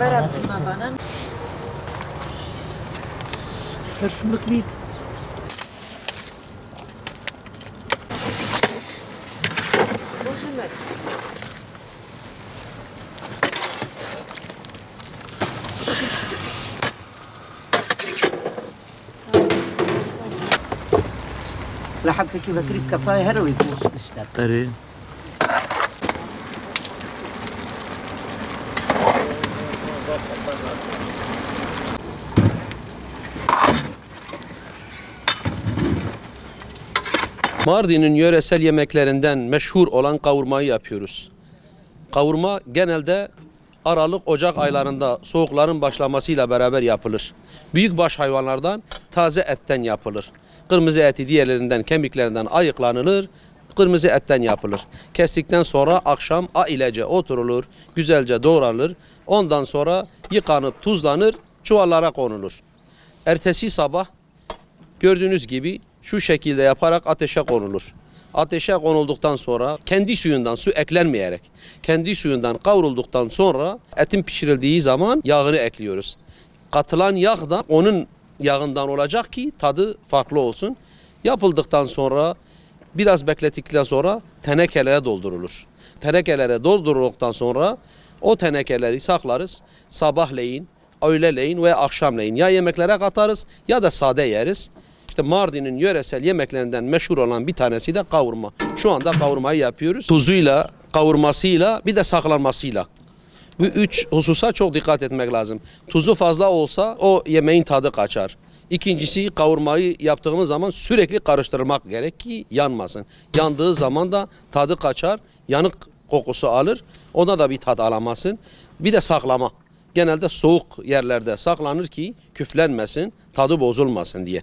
Berap bana. Sarsılık değil. لحبك كيف كريب كفايه هروي كوش تشتغل. أري. Mardin'in yöresel yemeklerinden meşhur olan kavurmayı yapıyoruz. Kavurma genelde Aralık, Ocak aylarında soğukların başlamasıyla beraber yapılır. Büyükbaş hayvanlardan taze etten yapılır. Kırmızı eti diğerlerinden, kemiklerinden ayıklanılır, kırmızı etten yapılır. Kestikten sonra akşam ailece oturulur, güzelce doğranır. Ondan sonra yıkanıp tuzlanır, çuvallara konulur. Ertesi sabah gördüğünüz gibi şu şekilde yaparak ateşe konulur. Ateşe konulduktan sonra kendi suyundan, su eklenmeyerek, kendi suyundan kavrulduktan sonra etin pişirildiği zaman yağını ekliyoruz. Katılan yağ da onun yağından olacak ki tadı farklı olsun. Yapıldıktan sonra biraz beklettikten sonra tenekelere doldurulur. Tenekelere doldurulduktan sonra o tenekeleri saklarız. Sabahleyin, öğleleyin ve akşamleyin ya yemeklere katarız ya da sade yeriz. İşte Mardin'in yöresel yemeklerinden meşhur olan bir tanesi de kavurma. Şu anda kavurmayı yapıyoruz. Tuzuyla, kavurmasıyla bir de saklanmasıyla. Bu üç hususa çok dikkat etmek lazım. Tuzu fazla olsa o yemeğin tadı kaçar. İkincisi kavurmayı yaptığımız zaman sürekli karıştırmak gerek ki yanmasın. Yandığı zaman da tadı kaçar, yanık kokusu alır. Ona da bir tat alamazsın. Bir de saklama. Genelde soğuk yerlerde saklanır ki küflenmesin, tadı bozulmasın diye.